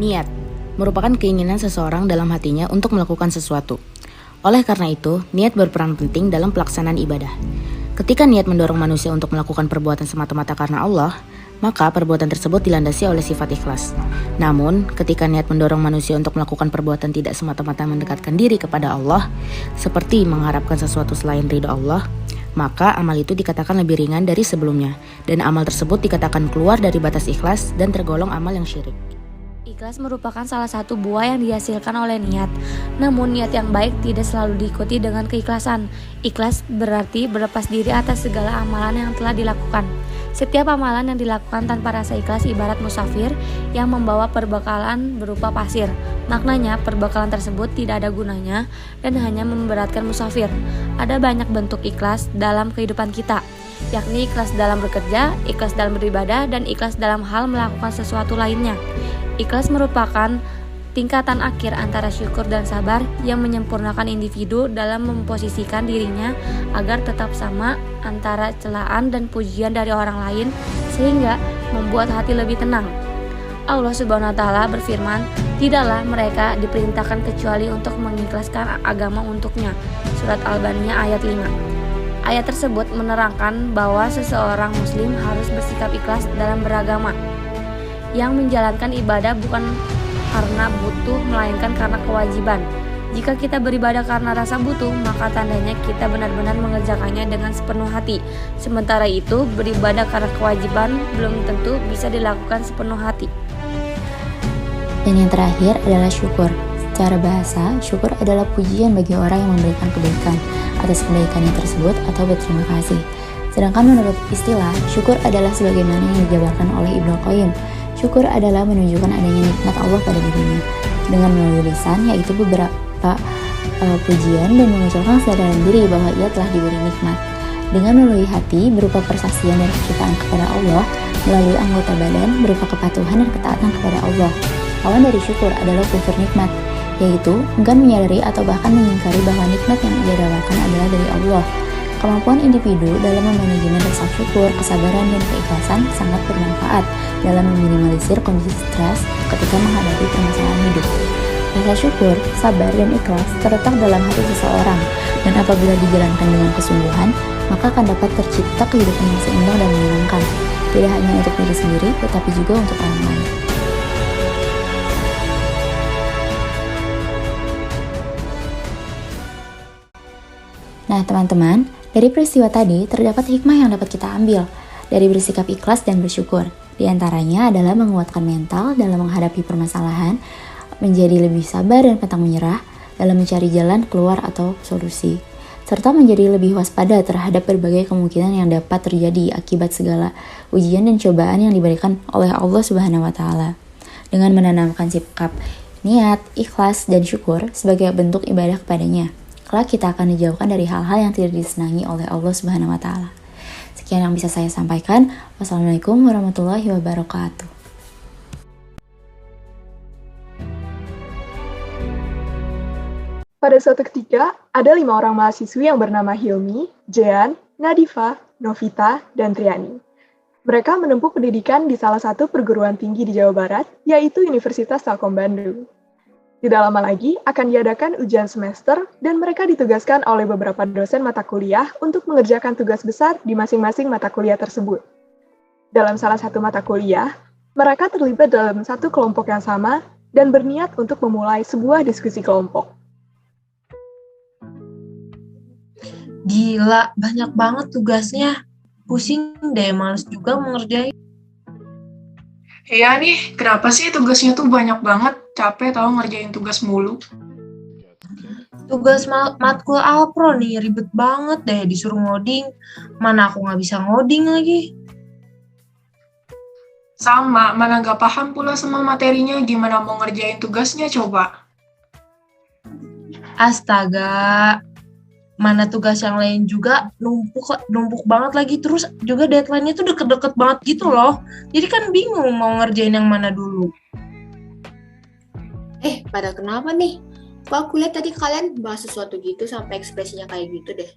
Niat merupakan keinginan seseorang dalam hatinya untuk melakukan sesuatu. Oleh karena itu, niat berperan penting dalam pelaksanaan ibadah. Ketika niat mendorong manusia untuk melakukan perbuatan semata-mata karena Allah, maka perbuatan tersebut dilandasi oleh sifat ikhlas. Namun, ketika niat mendorong manusia untuk melakukan perbuatan tidak semata-mata mendekatkan diri kepada Allah, seperti mengharapkan sesuatu selain ridho Allah, maka amal itu dikatakan lebih ringan dari sebelumnya, dan amal tersebut dikatakan keluar dari batas ikhlas dan tergolong amal yang syirik. Ikhlas merupakan salah satu buah yang dihasilkan oleh niat. Namun niat yang baik tidak selalu diikuti dengan keikhlasan. Ikhlas berarti berlepas diri atas segala amalan yang telah dilakukan. Setiap amalan yang dilakukan tanpa rasa ikhlas ibarat musafir yang membawa perbekalan berupa pasir. Maknanya perbekalan tersebut tidak ada gunanya dan hanya memberatkan musafir. Ada banyak bentuk ikhlas dalam kehidupan kita, yakni ikhlas dalam bekerja, ikhlas dalam beribadah, dan ikhlas dalam hal melakukan sesuatu lainnya. Ikhlas merupakan tingkatan akhir antara syukur dan sabar yang menyempurnakan individu dalam memposisikan dirinya agar tetap sama antara celaan dan pujian dari orang lain sehingga membuat hati lebih tenang. Allah Subhanahu wa taala berfirman, "Tidaklah mereka diperintahkan kecuali untuk mengikhlaskan agama untuknya." Surat Al-Baniyah ayat 5. Ayat tersebut menerangkan bahwa seseorang muslim harus bersikap ikhlas dalam beragama, yang menjalankan ibadah bukan karena butuh melainkan karena kewajiban. Jika kita beribadah karena rasa butuh, maka tandanya kita benar-benar mengerjakannya dengan sepenuh hati. Sementara itu, beribadah karena kewajiban belum tentu bisa dilakukan sepenuh hati. Dan yang terakhir adalah syukur. Secara bahasa, syukur adalah pujian bagi orang yang memberikan kebaikan atas kebaikannya tersebut atau berterima kasih. Sedangkan menurut istilah, syukur adalah sebagaimana yang dijabarkan oleh Ibnu Qayyim. Syukur adalah menunjukkan adanya nikmat Allah pada dirinya dengan melalui lisan, yaitu beberapa pujian dan mengucapkan kesadaran diri bahwa ia telah diberi nikmat. Dengan melalui hati berupa persaksian dan kecintaan kepada Allah, melalui anggota badan berupa kepatuhan dan ketaatan kepada Allah. Lawan dari syukur adalah kufur nikmat, yaitu enggan menyadari atau bahkan mengingkari bahwa nikmat yang ia dapatkan adalah dari Allah. Kemampuan individu dalam memanajemen rasa syukur, kesabaran, dan keikhlasan sangat bermanfaat dalam meminimalisir kondisi stres ketika menghadapi permasalahan hidup. Rasa syukur, sabar, dan ikhlas terletak dalam hati seseorang, dan apabila dijalankan dengan kesungguhan, maka akan dapat tercipta kehidupan yang seimbang dan menyenangkan, tidak hanya untuk diri sendiri, tetapi juga untuk orang lain. Nah, teman-teman, dari peristiwa tadi terdapat hikmah yang dapat kita ambil dari bersikap ikhlas dan bersyukur. Di antaranya adalah menguatkan mental dalam menghadapi permasalahan, menjadi lebih sabar dan pantang menyerah dalam mencari jalan keluar atau solusi, serta menjadi lebih waspada terhadap berbagai kemungkinan yang dapat terjadi akibat segala ujian dan cobaan yang diberikan oleh Allah Subhanahu wa taala. Dengan menanamkan sikap niat, ikhlas, dan syukur sebagai bentuk ibadah kepadanya, kelak kita akan dijauhkan dari hal-hal yang tidak disenangi oleh Allah Subhanahu wa taala. Sekian yang bisa saya sampaikan. Wassalamualaikum warahmatullahi wabarakatuh. Pada suatu ketika, ada 5 orang mahasiswi yang bernama Hilmi, Jean, Nadifa, Novita, dan Triani. Mereka menempuh pendidikan di salah satu perguruan tinggi di Jawa Barat, yaitu Universitas Telkom Bandung. Tidak lama lagi akan diadakan ujian semester dan mereka ditugaskan oleh beberapa dosen mata kuliah untuk mengerjakan tugas besar di masing-masing mata kuliah tersebut. Dalam salah satu mata kuliah, mereka terlibat dalam satu kelompok yang sama dan berniat untuk memulai sebuah diskusi kelompok. Gila, banyak banget tugasnya. Pusing deh, males juga mengerjain. Iya nih, kenapa sih tugasnya tuh banyak banget? Capek tau ngerjain tugas mulu. Tugas matkul Alpro nih, ribet banget deh, disuruh ngoding. Mana aku nggak bisa ngoding lagi. Sama, mana gak paham pula sama materinya, gimana mau ngerjain tugasnya coba? Astaga, mana tugas yang lain juga numpuk banget lagi, terus juga deadline-nya tuh deket-deket banget gitu loh. Jadi kan bingung mau ngerjain yang mana dulu. Pada kenapa nih? Kok aku lihat tadi kalian bahas sesuatu gitu sampai ekspresinya kayak gitu deh.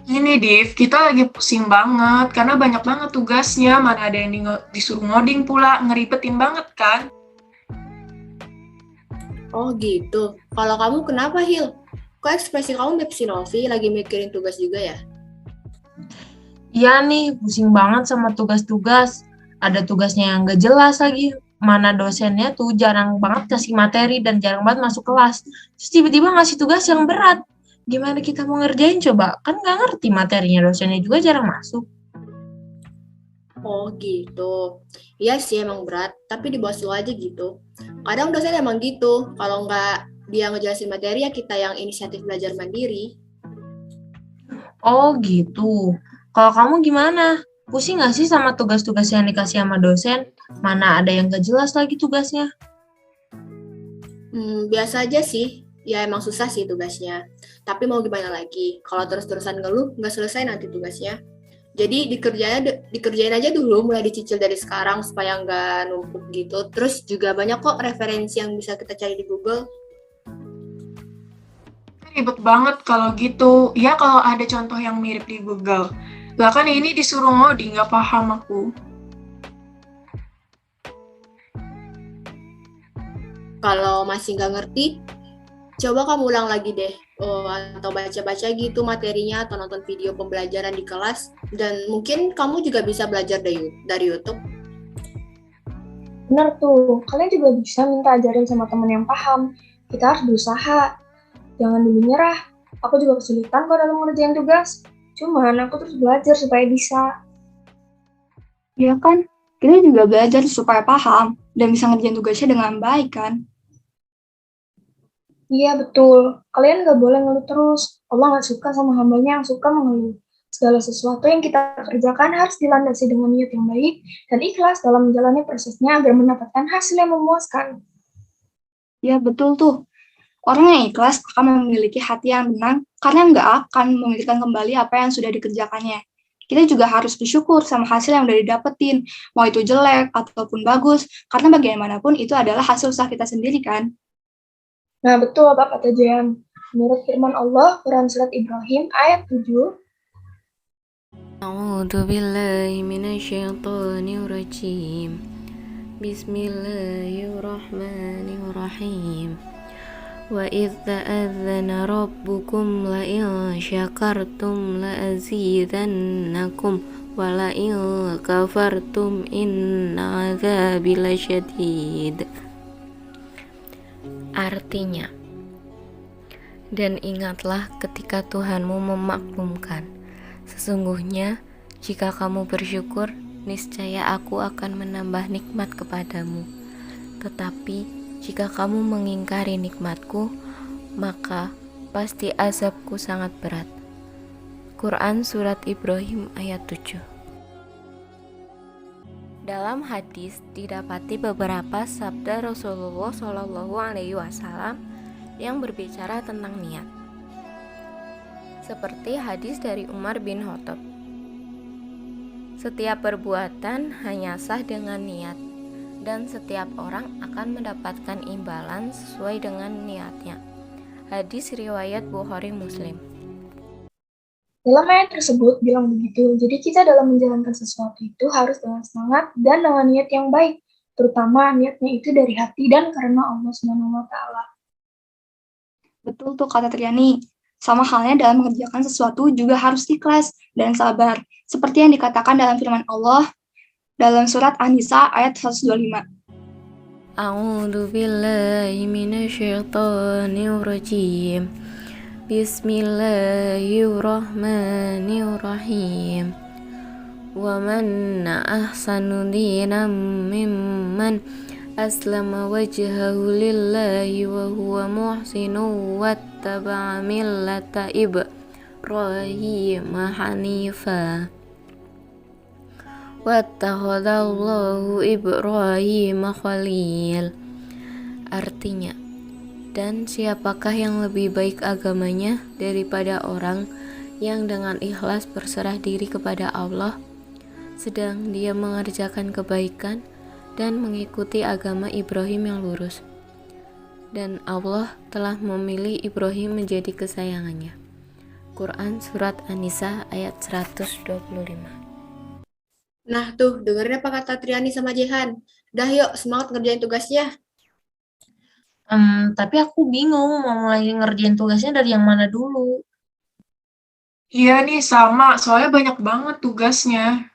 Ini Div, kita lagi pusing banget karena banyak banget tugasnya, mana ada yang disuruh ngoding pula, ngeribetin banget kan? Oh gitu. Kalau kamu kenapa, Hil? Kok ekspresi kamu mirip si Novi lagi mikirin tugas juga ya? Iya nih, pusing banget sama tugas-tugas. Ada tugasnya yang gak jelas lagi. Mana dosennya tuh jarang banget kasih materi dan jarang banget masuk kelas. Terus tiba-tiba ngasih tugas yang berat. Gimana kita mau ngerjain coba? Kan gak ngerti materinya, dosennya juga jarang masuk. Oh gitu. Iya sih emang berat, tapi di bawah lu aja gitu. Kadang dosen emang gitu. Kalau nggak dia ngejelasin materi ya kita yang inisiatif belajar mandiri. Oh gitu. Kalau kamu gimana? Pusing gak sih sama tugas-tugas yang dikasih sama dosen? Mana ada yang gak jelas lagi tugasnya? Biasa aja sih. Ya emang susah sih tugasnya. Tapi mau gimana lagi? Kalau terus-terusan ngeluh, nggak selesai nanti tugasnya. Jadi dikerjain aja dulu, mulai dicicil dari sekarang supaya nggak numpuk gitu. Terus juga banyak kok referensi yang bisa kita cari di Google. Ribet banget kalau gitu. Ya kalau ada contoh yang mirip di Google. Lah kan ini disuruh ngoding, nggak paham aku. Kalau masih nggak ngerti, coba kamu ulang lagi deh. Atau baca-baca gitu materinya atau nonton video pembelajaran di kelas. Dan mungkin kamu juga bisa belajar dari YouTube. Bener tuh, kalian juga bisa minta ajarin sama temen yang paham. Kita harus berusaha. Jangan dulu nyerah. Aku juga kesulitan kok dalam ngerjain tugas. Cuman aku terus belajar supaya bisa. Ya kan, kita juga belajar supaya paham dan bisa ngerjain tugasnya dengan baik kan. Iya betul, kalian gak boleh ngeluh terus. Allah gak suka sama hambanya yang suka mengeluh. Segala sesuatu yang kita kerjakan harus dilandasi dengan niat yang baik dan ikhlas dalam menjalani prosesnya agar mendapatkan hasil yang memuaskan. Ya betul tuh. Orang yang ikhlas akan memiliki hati yang tenang karena nggak akan memikirkan kembali apa yang sudah dikerjakannya. Kita juga harus bersyukur sama hasil yang udah didapetin, mau itu jelek ataupun bagus, karena bagaimanapun itu adalah hasil usaha kita sendiri kan. Nah betul apa kata Jan. Menurut firman Allah, Quran Surat Ibrahim ayat 7, A'udzu billahi minasyaitonir rajim. Bismillahirrahmanirrahim. Wa idz ta'adzana rabbukum la in syakartum la azidannakum wa la in kafartum inna 'adzabi lasyadid. Artinya, dan ingatlah ketika Tuhanmu memaklumkan, sesungguhnya jika kamu bersyukur, niscaya aku akan menambah nikmat kepadamu. Tetapi jika kamu mengingkari nikmatku, maka pasti azabku sangat berat. Quran Surat Ibrahim ayat 7. Dalam hadis didapati beberapa sabda Rasulullah Shallallahu Alaihi Wasallam yang berbicara tentang niat. Seperti hadis dari Umar bin Khattab. Setiap perbuatan hanya sah dengan niat, dan setiap orang akan mendapatkan imbalan sesuai dengan niatnya. Hadis riwayat Bukhari Muslim. dalam ayat tersebut bilang begitu. Jadi kita dalam menjalankan sesuatu itu harus dengan semangat dan dengan niat yang baik, terutama niatnya itu dari hati dan karena Allah Subhanahu wa taala. Betul tuh kata Triani. Sama halnya dalam mengerjakan sesuatu juga harus ikhlas dan sabar. Seperti yang dikatakan dalam firman Allah dalam surat An-Nisa ayat 125. A'udzu billahi minasyaitonir rajim. Bismillahirrahmanirrahim. Wa man ahsanu dinan mimman aslama wajhahu lillahi wa huwa muhsinun wattaba'a millata Ibrahim hanifa. Wattakhadallahu Ibrahim khalil. Artinya, dan siapakah yang lebih baik agamanya daripada orang yang dengan ikhlas berserah diri kepada Allah, sedang dia mengerjakan kebaikan dan mengikuti agama Ibrahim yang lurus. Dan Allah telah memilih Ibrahim menjadi kesayangannya. Al-Quran Surat An-Nisa ayat 125. Nah tuh, dengerin apa kata Triani sama Jehan. Dah yuk, semangat ngerjain tugasnya. Tapi aku bingung mau mulai ngerjain tugasnya dari yang mana dulu. Iya nih, sama. Soalnya banyak banget tugasnya.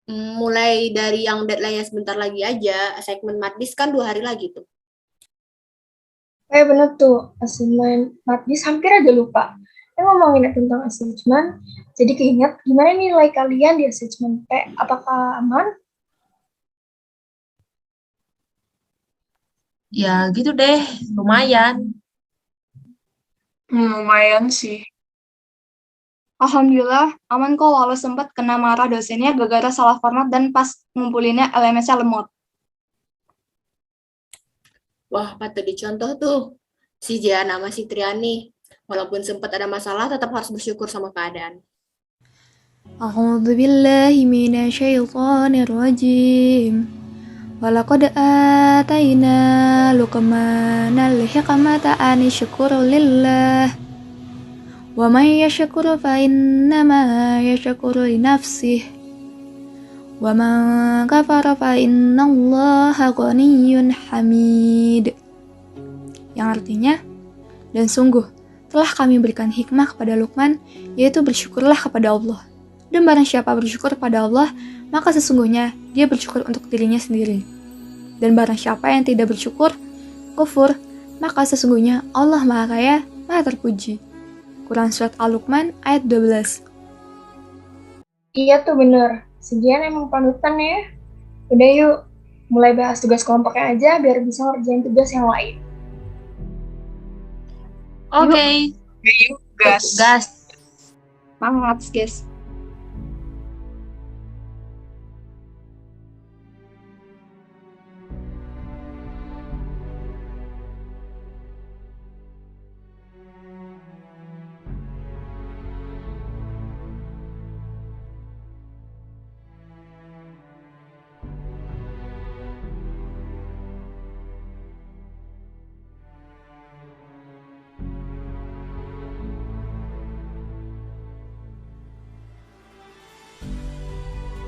Mulai dari yang deadline-nya sebentar lagi aja. Assignment Madis kan 2 hari lagi tuh. Bener tuh, assignment Madis hampir aja lupa. Ngomongin tentang assessment, jadi keinget gimana nilai kalian di assessment P? Apakah aman? Ya gitu deh, lumayan. Lumayan sih. Alhamdulillah, aman kok walau sempat kena marah dosennya gara-gara salah format dan pas ngumpulinnya LMS-nya lemot. Wah, patut dicontoh tuh. Si Jehan sama si Triani. Walaupun sempat ada masalah, tetap harus bersyukur sama keadaan. A'udzu billahi minasyaitonir rajim. Walaqad atayna Luqmanal hikmata an yashkura lillah. Wa may yashkur fa innama yashkuru li nafsihi. Wa man kafara fa innallaha ghaniyyun hamid. Yang artinya, dan sungguh telah kami berikan hikmah kepada Luqman, yaitu bersyukurlah kepada Allah. Dan barang siapa bersyukur kepada Allah, maka sesungguhnya dia bersyukur untuk dirinya sendiri. Dan barang siapa yang tidak bersyukur, kufur, maka sesungguhnya Allah Maha Kaya, Maha Terpuji. Quran Surat Al-Luqman ayat 12. Iya tuh bener, sejian emang panutan ya. Udah yuk, mulai bahas tugas kelompoknya aja biar bisa ngerjain tugas yang lain. Oke. Yuk, gas. Gas. Semangat, guys.